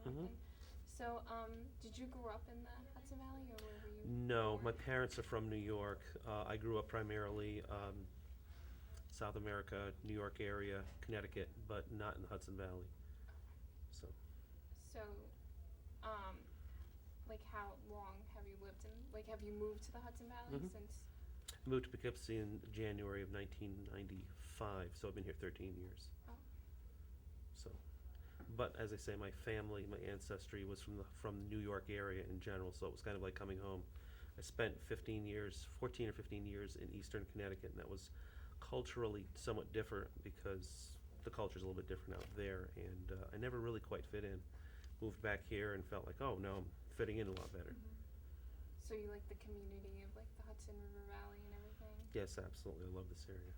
Mhm. thing. So, did you grow up in the Hudson Valley, or where were you No, my born? parents are from New York. I grew up primarily South America, New York area, Connecticut, but not in the Hudson Valley. So, So, um, like, how long have you lived in? Like, have you moved to the Hudson Valley mhm. since? I moved to Poughkeepsie in January of 1995, so I've been here 13 years. Oh, So, but as I say, my family, my ancestry was from the New York area in general, so it was kind of like coming home. I spent 15 years, 14 or 15 years in Eastern Connecticut, and that was culturally somewhat different because the culture's a little bit different out there, and I never really quite fit in. Moved back here and felt like, oh no, I'm fitting in a lot better. hmm. So you like the community of like the Hudson River Valley and everything? Yes, absolutely. I love this area.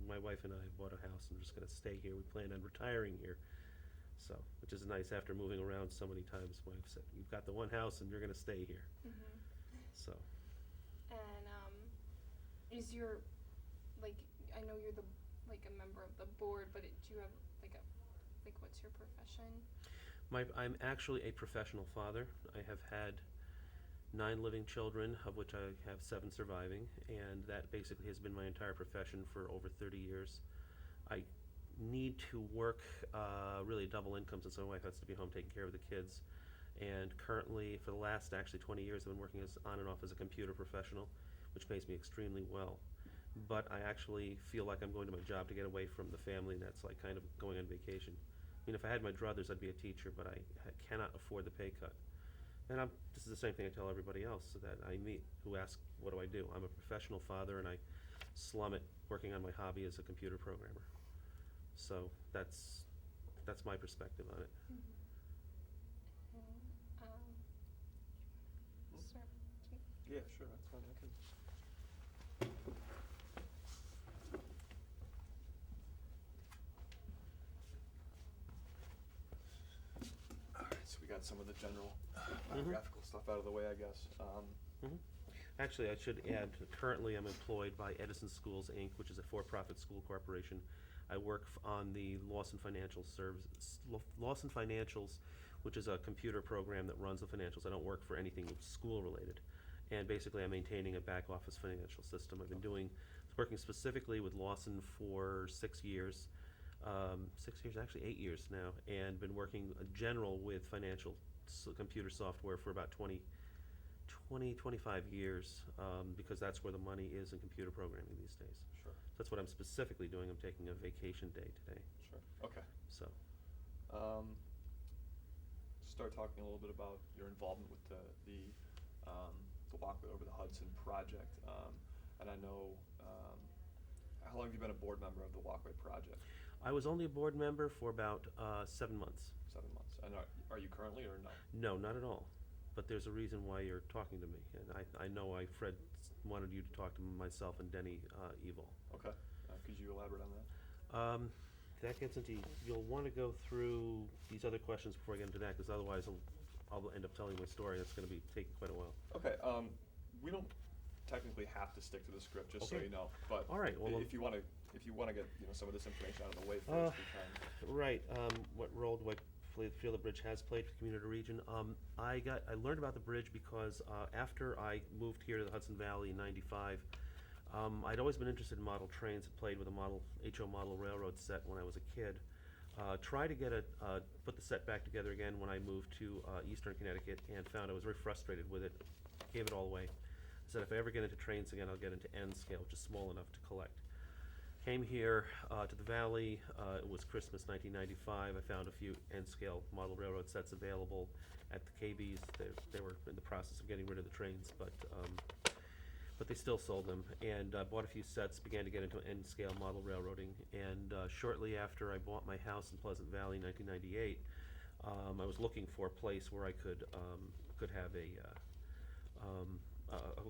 My wife and I bought a house and we're just going to stay here. We plan on retiring here. So, which is nice after moving around so many times. My wife said, "You've got the one house and you're going to stay here." hmm. So, And is your like I know you're the like a member of the board, but do you have like a like what's your profession? I'm actually a professional father. I have had 9 living children, of which I have 7 surviving, and that basically has been my entire profession for over 30 years. I need to work really double income since my wife has to be home taking care of the kids. And currently, for the last actually 20 years, I've been working as on and off as a computer professional, which pays me extremely well. But I actually feel like I'm going to my job to get away from the family, and that's like kind of going on vacation. I mean, if I had my druthers, I'd be a teacher, but I cannot afford the pay cut. And this is the same thing I tell everybody else that I meet who ask, what do I do? I'm a professional father, and I slum it working on my hobby as a computer programmer. So that's my perspective on it. Mm-hmm. And, Hmm? sir, Yeah, sure, that's fine. I can. All right, so we got some of the general biographical stuff out of the way, I guess. Mhm. Actually, I should add, currently I'm employed by Edison Schools, Inc., which is a for-profit school corporation. I work on the Lawson Financial Services, Lawson Financials, which is a computer program that runs the financials. I don't work for anything school-related. And basically, I'm maintaining a back-office financial system. I've been working specifically with Lawson for 6 years. 6 years, actually 8 years now, and been working general with financial computer software for about 25 years, because that's where the money is in computer programming these days. Sure, So that's what I'm specifically doing. I'm taking a vacation day today. sure. Okay. So, Um, Start talking a little bit about your involvement with the Walkway Over the Hudson project. And I know, how long have you been a board member of the Walkway project? I was only a board member for about 7 months. 7 months. And are you currently or no? No, not at all. But there's a reason why you're talking to me, and I know Fred wanted you to talk to myself and Denny Evil. Okay. Could you elaborate on that? That gets into, you'll want to go through these other questions before I get into that, because otherwise I'll end up telling my story. That's going to be taking quite a while. Okay. We don't technically have to stick to the script, just so Okay. you know. But All right, well, if you want to, get some of this information out of the way first, we can. Right. What role do I feel the bridge has played for the community region? I learned about the bridge because after I moved here to the Hudson Valley in '95, I'd always been interested in model trains. Had played with a HO model railroad set when I was a kid. Tried to put the set back together again when I moved to Eastern Connecticut, and found I was very frustrated with it. Gave it all away. I said, if I ever get into trains again, I'll get into N scale, which is small enough to collect. Came here to the valley. It was Christmas 1995. I found a few N-scale model railroad sets available at the KBs. They were in the process of getting rid of the trains, but they still sold them. And bought a few sets, began to get into N-scale model railroading. And shortly after I bought my house in Pleasant Valley in 1998, I was looking for a place where I could have a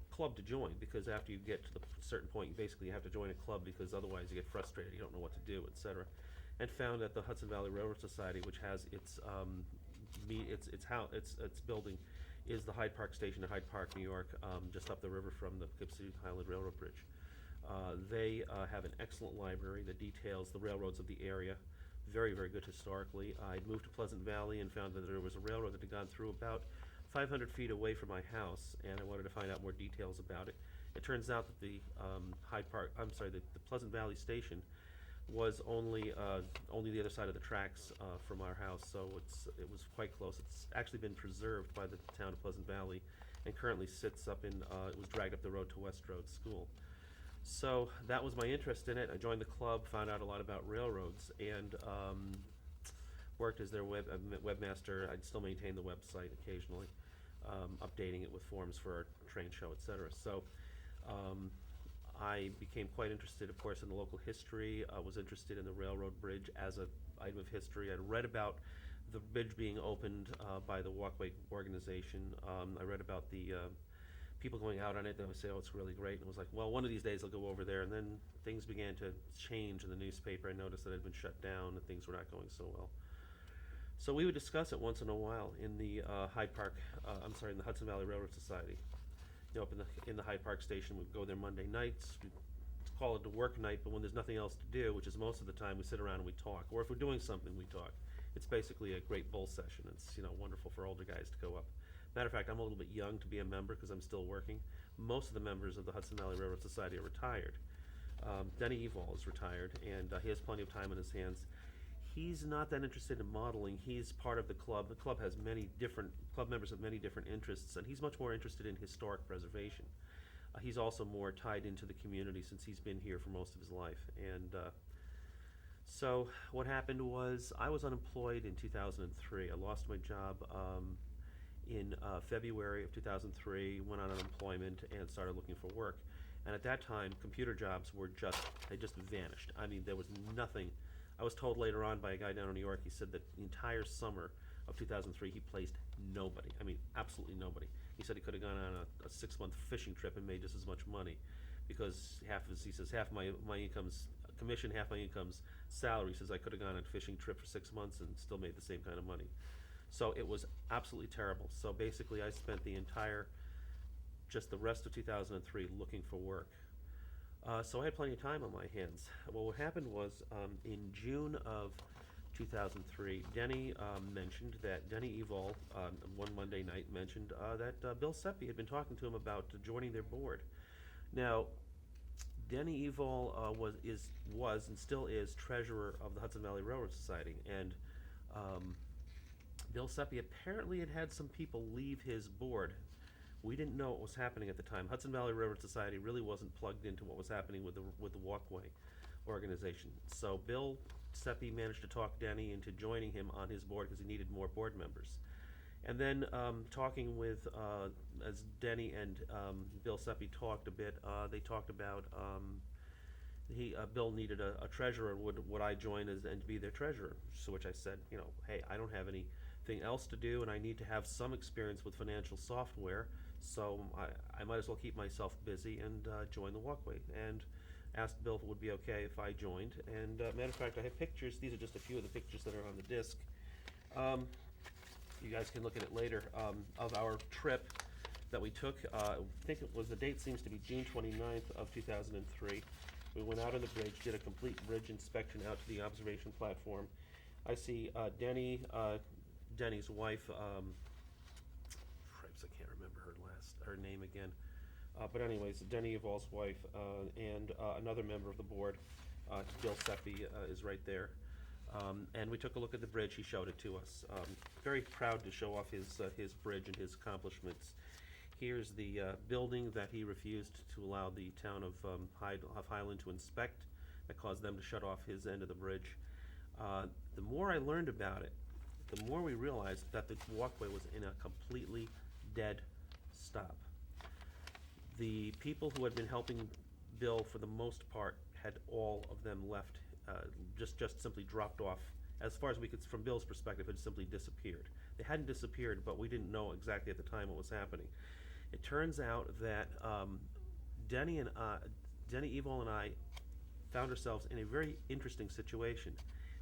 club to join, because after you get to the certain point, you basically have to join a club, because otherwise you get frustrated, you don't know what to do, etc. And found that the Hudson Valley Railroad Society, which has its building is the Hyde Park Station in Hyde Park, New York, just up the river from the Poughkeepsie Highland Railroad Bridge. They have an excellent library that details the railroads of the area, very, very good historically. I'd moved to Pleasant Valley and found that there was a railroad that had gone through about 500 feet away from my house, and I wanted to find out more details about it. It turns out that the the Pleasant Valley station was only the other side of the tracks from our house, so it was quite close. It's actually been preserved by the town of Pleasant Valley, and currently sits up in. It was dragged up the road to West Road School. So that was my interest in it. I joined the club, found out a lot about railroads, and worked as their webmaster. I'd still maintain the website occasionally, updating it with forms for our train show, etc. So I became quite interested, of course, in the local history. I was interested in the railroad bridge as an item of history. I'd read about the bridge being opened by the Walkway organization. I read about the people going out on it. They would say, "Oh, it's really great." And it was like, well, one of these days I'll go over there. And then things began to change in the newspaper. I noticed that it had been shut down and things were not going so well. So we would discuss it once in a while in the in the Hudson Valley Railroad Society. Up in the Hyde Park station. We'd go there Monday nights. We'd call it a work night, but when there's nothing else to do, which is most of the time, we sit around and we talk. Or if we're doing something, we talk. It's basically a great bull session. It's wonderful for older guys to go up. Matter of fact, I'm a little bit young to be a member because I'm still working. Most of the members of the Hudson Valley Railroad Society are retired. Denny Evall is retired, and he has plenty of time on his hands. He's not that interested in modeling. He's part of the club. The club has club members have many different interests, and he's much more interested in historic preservation. He's also more tied into the community since he's been here for most of his life. And so what happened was I was unemployed in 2003. I lost my job in February of 2003, went on unemployment and started looking for work. And at that time, computer jobs they just vanished. I mean, there was nothing. I was told later on by a guy down in New York, he said that the entire summer of 2003, he placed nobody. I mean, absolutely nobody. He said he could have gone on a 6-month fishing trip and made just as much money because half my income's commission, half my income's salary. He says I could have gone on a fishing trip for 6 months and still made the same kind of money. So it was absolutely terrible. So basically I spent the rest of 2003 looking for work. So I had plenty of time on my hands. Well, what happened was in June of 2003, Denny Evall, one Monday night, mentioned that Bill Seppi had been talking to him about joining their board. Now, Denny Evall was and still is treasurer of the Hudson Valley Railroad Society, and Bill Seppi apparently had some people leave his board. We didn't know what was happening at the time. Hudson Valley Railroad Society really wasn't plugged into what was happening with the Walkway organization. So Bill Seppi managed to talk Denny into joining him on his board because he needed more board members. And then talking with, as Denny and Bill Seppi talked a bit, they talked about Bill needed a treasurer. Would I join and be their treasurer? So which I said, hey, I don't have anything else to do, and I need to have some experience with financial software. So I might as well keep myself busy and join the Walkway. And asked Bill if it would be okay if I joined. And matter of fact, I have pictures. These are just a few of the pictures that are on the disc. You guys can look at it later, of our trip that we took. I think the date seems to be June 29th of 2003. We went out on the bridge, did a complete bridge inspection out to the observation platform. I see Denny's wife, I can't remember her name again. But anyways, Denny Evall's wife and another member of the board, Bill Seppi, is right there. And we took a look at the bridge. He showed it to us. Very proud to show off his bridge and his accomplishments. Here's the building that he refused to allow the town of Highland to inspect. That caused them to shut off his end of the bridge. The more I learned about it, the more we realized that the Walkway was in a completely dead stop. The people who had been helping Bill for the most part had all of them left, just simply dropped off. As far as we could, from Bill's perspective, had simply disappeared. They hadn't disappeared, but we didn't know exactly at the time what was happening. It turns out that Denny Evall and I found ourselves in a very interesting situation.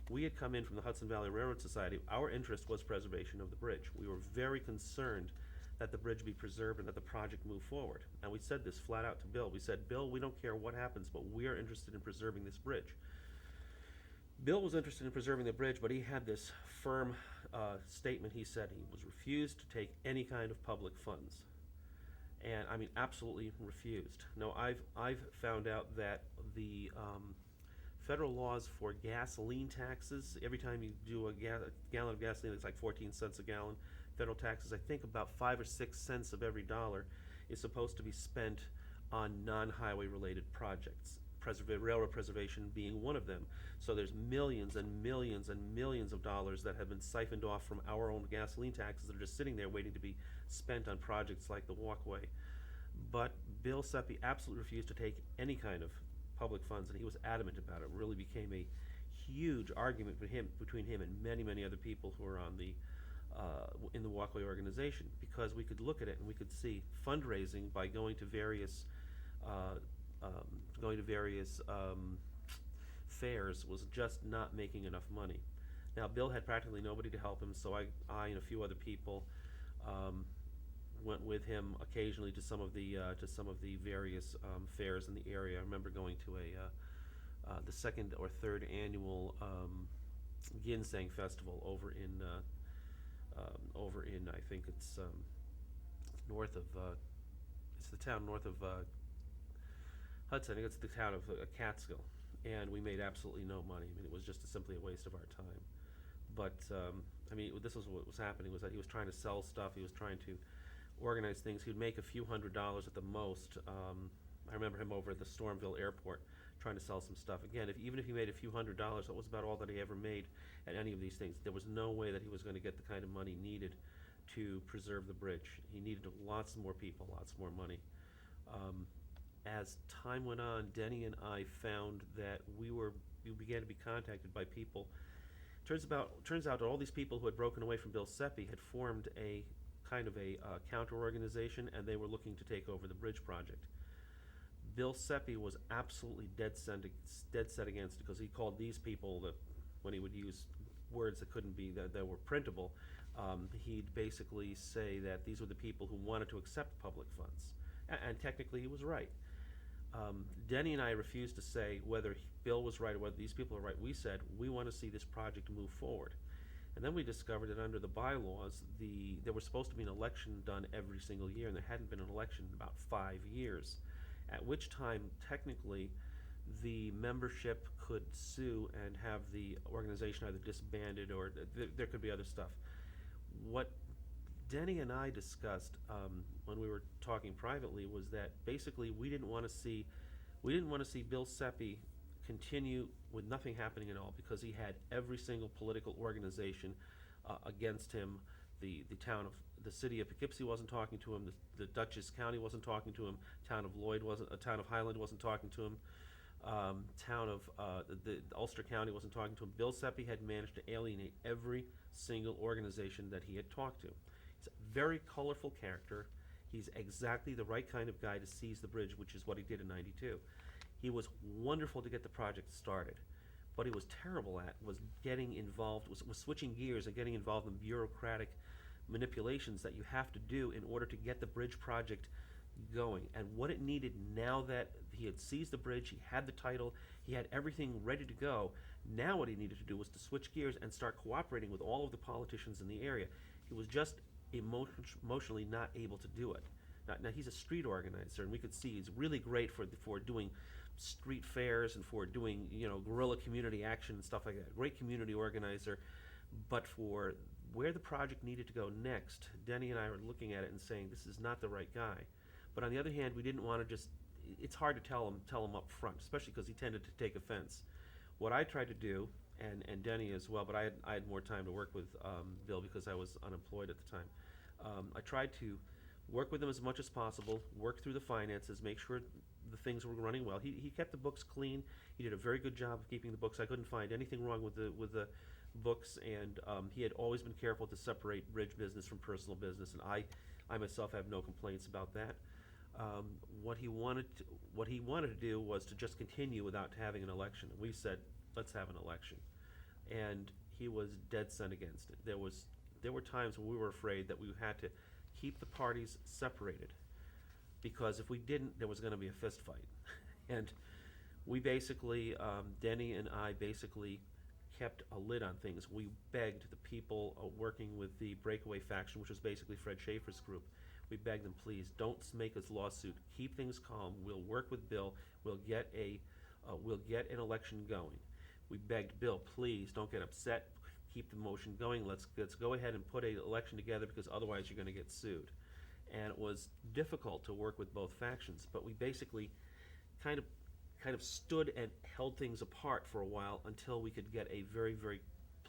We had come in from the Hudson Valley Railroad Society. Our interest was preservation of the bridge. We were very concerned that the bridge be preserved and that the project move forward. And we said this flat out to Bill. We said, Bill, we don't care what happens, but we are interested in preserving this bridge. Bill was interested in preserving the bridge, but he had this firm statement. He said he was refused to take any kind of public funds. And I mean, absolutely refused. No, I've found out that the federal laws for gasoline taxes, every time you do a gallon of gasoline, it's like 14 cents a gallon. Federal taxes, I think about 5 or 6 cents of every dollar is supposed to be spent on non-highway related projects. Railroad preservation being one of them. So there's millions and millions and millions of dollars that have been siphoned off from our own gasoline taxes that are just sitting there waiting to be spent on projects like the Walkway. But Bill Seppi absolutely refused to take any kind of public funds, and he was adamant about it. It really became a huge argument between him and many, many other people who are on the in the Walkway organization, because we could look at it and we could see fundraising by going to various fairs was just not making enough money. Now, Bill had practically nobody to help him, so I and a few other people went with him occasionally to some of the various fairs in the area. I remember going to the second or third annual Ginseng Festival over in I think it's north of it's the town north of Hudson. I think it's the town of Catskill, and we made absolutely no money. I mean, it was just simply a waste of our time. But I mean, this was what was happening, was that he was trying to sell stuff. He was trying to organize things. He'd make a few $100s at the most. I remember him over at the Stormville airport trying to sell some stuff. Again, even if he made a few $100s, that was about all that he ever made at any of these things. There was no way that he was going to get the kind of money needed to preserve the bridge. He needed lots more people, lots more money. As time went on, Denny and I found that we began to be contacted by people. Turns out that all these people who had broken away from Bill Seppi had formed a kind of a counter-organization, and they were looking to take over the bridge project. Bill Seppi was absolutely dead set against it, because he called these people, when he would use words that couldn't be, that were printable, he'd basically say that these were the people who wanted to accept public funds. And technically he was right. Denny and I refused to say whether Bill was right or whether these people are right. We said, we want to see this project move forward. And then we discovered that under the bylaws, there was supposed to be an election done every single year, and there hadn't been an election in about 5 years, at which time, technically, the membership could sue and have the organization either disbanded, or there could be other stuff. What Denny and I discussed when we were talking privately was that basically we didn't want to see Bill Seppi continue with nothing happening at all, because he had every single political organization against him. The city of Poughkeepsie wasn't talking to him. The Dutchess County wasn't talking to him. Town of Highland wasn't talking to him. The Ulster County wasn't talking to him. Bill Seppi had managed to alienate every single organization that he had talked to. He's a very colorful character. He's exactly the right kind of guy to seize the bridge, which is what he did in '92. He was wonderful to get the project started. What he was terrible at was getting involved, was switching gears and getting involved in bureaucratic manipulations that you have to do in order to get the bridge project going. And what it needed, now that he had seized the bridge, he had the title, he had everything ready to go, now what he needed to do was to switch gears and start cooperating with all of the politicians in the area. He was just emotionally not able to do it. Now he's a street organizer, and we could see he's really great for doing street fairs and for doing guerrilla community action and stuff like that. Great community organizer, but for where the project needed to go next, Denny and I were looking at it and saying, this is not the right guy. But on the other hand, we didn't want to just, it's hard to tell him up front, especially because he tended to take offense. What I tried to do, and Denny as well, but I had more time to work with Bill because I was unemployed at the time. I tried to work with him as much as possible, work through the finances, make sure the things were running well. He kept the books clean. He did a very good job of keeping the books. I couldn't find anything wrong with the books, and he had always been careful to separate bridge business from personal business, and I myself have no complaints about that. What he wanted to do was to just continue without having an election. And we said, let's have an election, and he was dead set against it. There were times when we were afraid that we had to keep the parties separated, because if we didn't, there was going to be a fist fight. And we basically, Denny and I basically kept a lid on things. We begged the people working with the breakaway faction, which was basically Fred Schaefer's group. We begged them, please, don't make us lawsuit. Keep things calm. We'll work with Bill. We'll get an election going. We begged Bill, please, don't get upset. Keep the motion going. Let's go ahead and put an election together, because otherwise you're going to get sued. And it was difficult to work with both factions, but we basically kind of stood and held things apart for a while until we could get a very, very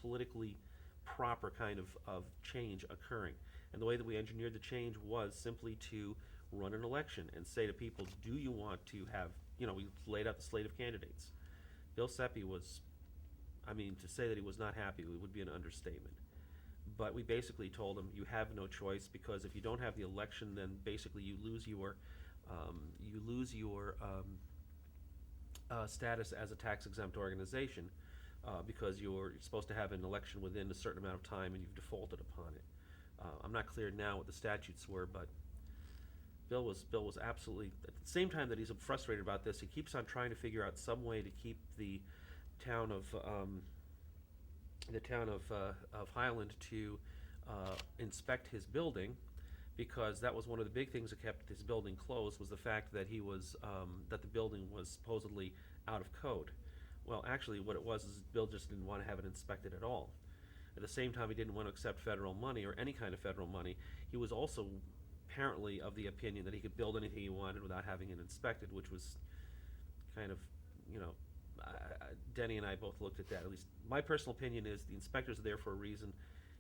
politically proper kind of change occurring. And the way that we engineered the change was simply to run an election and say to people, do you want to have, we laid out the slate of candidates. Bill Seppi was, to say that he was not happy would be an understatement. But we basically told him, you have no choice, because if you don't have the election, then basically you lose your status as a tax-exempt organization, because you're supposed to have an election within a certain amount of time, and you've defaulted upon it. I'm not clear now what the statutes were, but Bill was absolutely, at the same time that he's frustrated about this, he keeps on trying to figure out some way to keep the town of Highland to inspect his building, because that was one of the big things that kept his building closed, was the fact that that the building was supposedly out of code. Well, actually what it was is Bill just didn't want to have it inspected at all. At the same time, he didn't want to accept federal money, or any kind of federal money. He was also apparently of the opinion that he could build anything he wanted without having it inspected, which was kind of, Denny and I both looked at that. At least my personal opinion is the inspectors are there for a reason.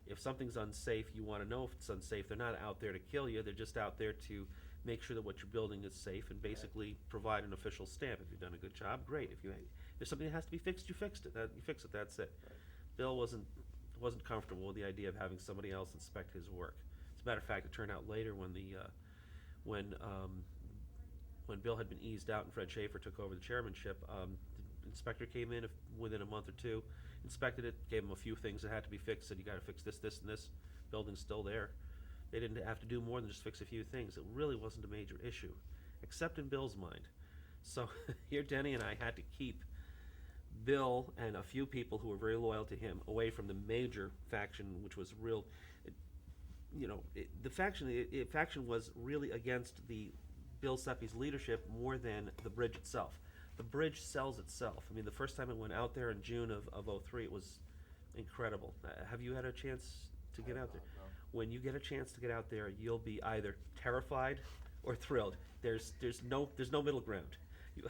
If something's unsafe, you want to know if it's unsafe. They're not out there to kill you. They're just out there to make sure that what you're building is safe and basically provide an official stamp. If you've done a good job, great. If there's something that has to be fixed, you fixed it. You fix it. That's it. Right. Bill wasn't comfortable with the idea of having somebody else inspect his work. As a matter of fact, it turned out later when Bill had been eased out and Fred Schaefer took over the chairmanship, the inspector came in within a month or two, inspected it, gave him a few things that had to be fixed, said you got to fix this, this, and this. Building's still there. They didn't have to do more than just fix a few things. It really wasn't a major issue, except in Bill's mind. So here Denny and I had to keep Bill and a few people who were very loyal to him away from the major faction, which was real. The faction was really against the Bill Seppi's leadership more than the bridge itself. The bridge sells itself. The first time it went out there in June of 2003, it was incredible. Have you had a chance to get out there? No. When you get a chance to get out there, you'll be either terrified or thrilled. There's no middle ground.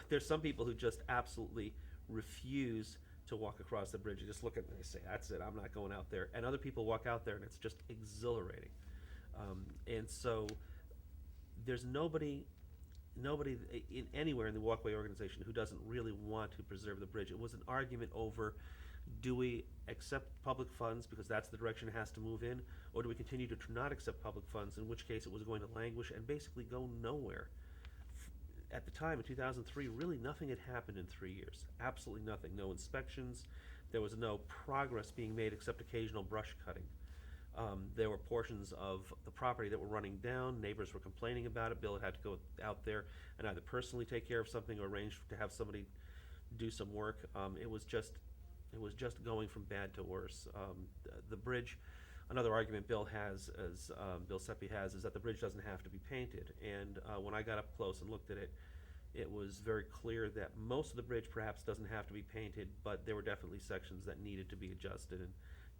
There's some people who just absolutely refuse to walk across the bridge. You just look at it and they say, that's it, I'm not going out there. And other people walk out there and it's just exhilarating. And so there's nobody anywhere in the Walkway organization who doesn't really want to preserve the bridge. It was an argument over, do we accept public funds because that's the direction it has to move in, or do we continue to not accept public funds, in which case it was going to languish and basically go nowhere. At the time, in 2003, really nothing had happened in 3 years. Absolutely nothing. No inspections. There was no progress being made except occasional brush cutting. There were portions of the property that were running down. Neighbors were complaining about it. Bill had to go out there and either personally take care of something or arrange to have somebody do some work. It was just going from bad to worse. The bridge, another argument Bill Seppi has, is that the bridge doesn't have to be painted. And when I got up close and looked at it, it was very clear that most of the bridge perhaps doesn't have to be painted, but there were definitely sections that needed to be adjusted and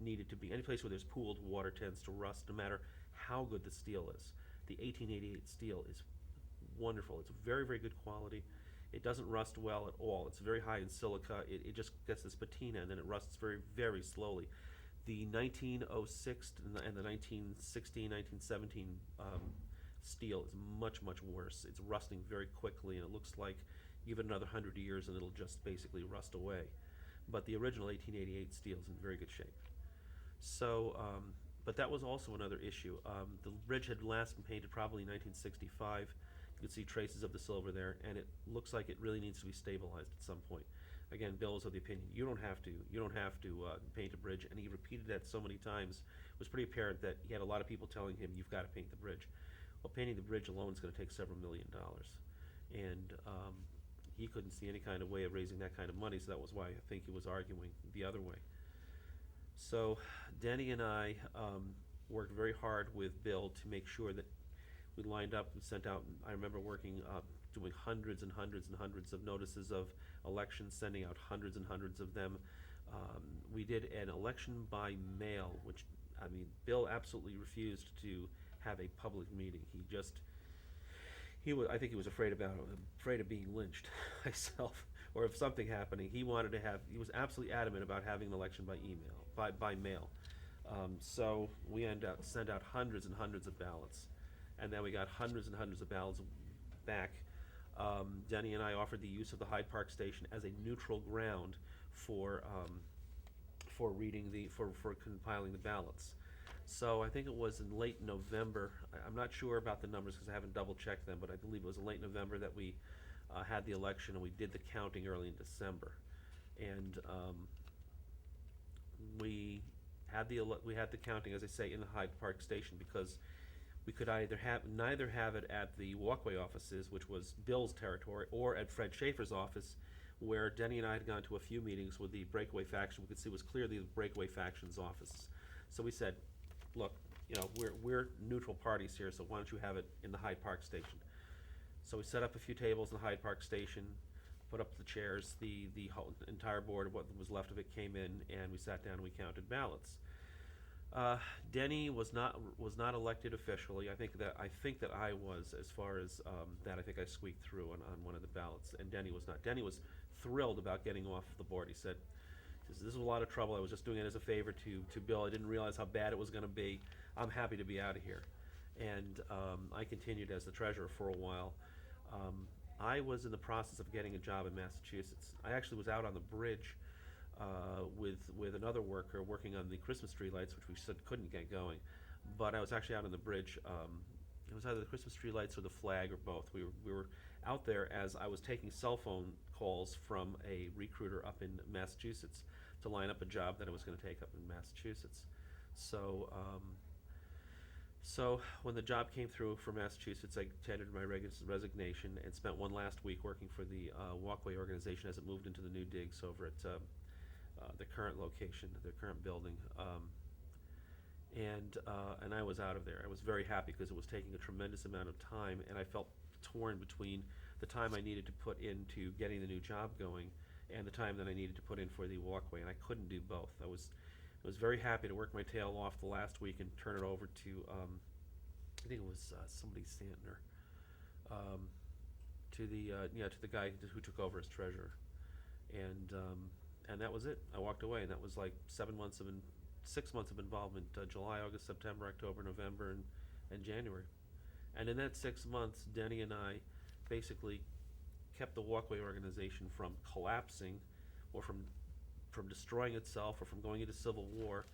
needed to be. Any place where there's pooled water tends to rust, no matter how good the steel is. The 1888 steel is wonderful. It's very, very good quality. It doesn't rust well at all. It's very high in silica. It just gets this patina, and then it rusts very, very slowly. The 1906 and the 1916, 1917 steel is much, much worse. It's rusting very quickly, and it looks like give it another 100 years and it'll just basically rust away. But the original 1888 steel is in very good shape. So, but that was also another issue. The bridge had last been painted probably in 1965. You can see traces of the silver there, and it looks like it really needs to be stabilized at some point. Again, Bill is of the opinion you don't have to paint a bridge, and he repeated that so many times. It was pretty apparent that he had a lot of people telling him you've got to paint the bridge. Well, painting the bridge alone is going to take several $1 million, and he couldn't see any kind of way of raising that kind of money. So that was why I think he was arguing the other way. So Denny and I worked very hard with Bill to make sure that we lined up and sent out. I remember working, doing hundreds and hundreds and hundreds of notices of elections, sending out hundreds and hundreds of them. We did an election by mail, which, I mean, Bill absolutely refused to have a public meeting. I think he was afraid of being lynched myself, or of something happening. He was absolutely adamant about having an election by mail. So we sent out hundreds and hundreds of ballots, and then we got hundreds and hundreds of ballots back. Denny and I offered the use of the Hyde Park station as a neutral ground for compiling the ballots. So I think it was in late November. I'm not sure about the numbers because I haven't double checked them, but I believe it was in late November that we had the election, and we did the counting early in December. And we had the counting, as I say, in the Hyde Park station, because we could neither have it at the Walkway offices, which was Bill's territory, or at Fred Schaefer's office, where Denny and I had gone to a few meetings with the breakaway faction. We could see it was clearly the breakaway faction's offices. So we said, look, we're neutral parties here, so why don't you have it in the Hyde Park station? So we set up a few tables in the Hyde Park station, put up the chairs, the whole entire board of what was left of it came in, and we sat down and we counted ballots. Denny was not elected officially. I think that I was, as far as that. I think I squeaked through on one of the ballots, and Denny was not. Denny was thrilled about getting off the board. He said, "This is a lot of trouble. I was just doing it as a favor to Bill. I didn't realize how bad it was going to be. I'm happy to be out of here." And I continued as the treasurer for a while. I was in the process of getting a job in Massachusetts. I actually was out on the bridge with another worker working on the Christmas tree lights, which we said couldn't get going. But I was actually out on the bridge. It was either the Christmas tree lights or the flag, or both. We were out there as I was taking cell phone calls from a recruiter up in Massachusetts to line up a job that I was going to take up in Massachusetts. So when the job came through for Massachusetts, I tendered my resignation and spent one last week working for the Walkway organization as it moved into the new digs over at the current location, the current building. And I was out of there. I was very happy because it was taking a tremendous amount of time, and I felt torn between the time I needed to put into getting the new job going and the time that I needed to put in for the Walkway, and I couldn't do both. I was very happy to work my tail off the last week and turn it over to I think it was somebody Santner, to the guy who took over as treasurer, and that was it. I walked away, and that was like 6 months of involvement: July, August, September, October, November, and January. And in that 6 months, Denny and I basically kept the Walkway organization from collapsing, or from destroying itself, or from going into civil war,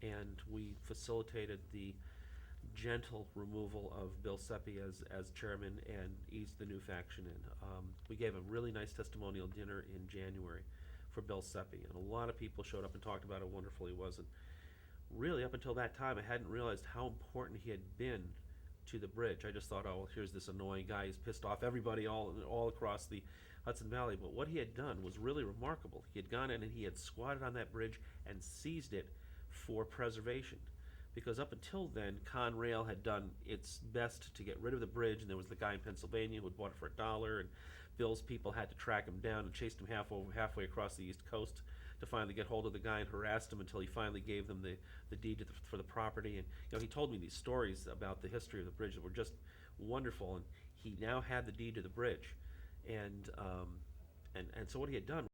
and we facilitated the gentle removal of Bill Seppi as chairman and eased the new faction in. We gave a really nice testimonial dinner in January for Bill Seppi, and a lot of people showed up and talked about how wonderful he was. And really, up until that time, I hadn't realized how important he had been to the bridge. I just thought, oh, well, here's this annoying guy who's pissed off everybody all across the Hudson Valley. But what he had done was really remarkable. He had gone in and he had squatted on that bridge and seized it for preservation. Because up until then, Conrail had done its best to get rid of the bridge, and there was the guy in Pennsylvania who had bought it for $1, and Bill's people had to track him down and chased him halfway across the East Coast to finally get hold of the guy and harassed him until he finally gave them the deed for the property. And he told me these stories about the history of the bridge that were just wonderful. And he now had the deed to the bridge, and so what he had done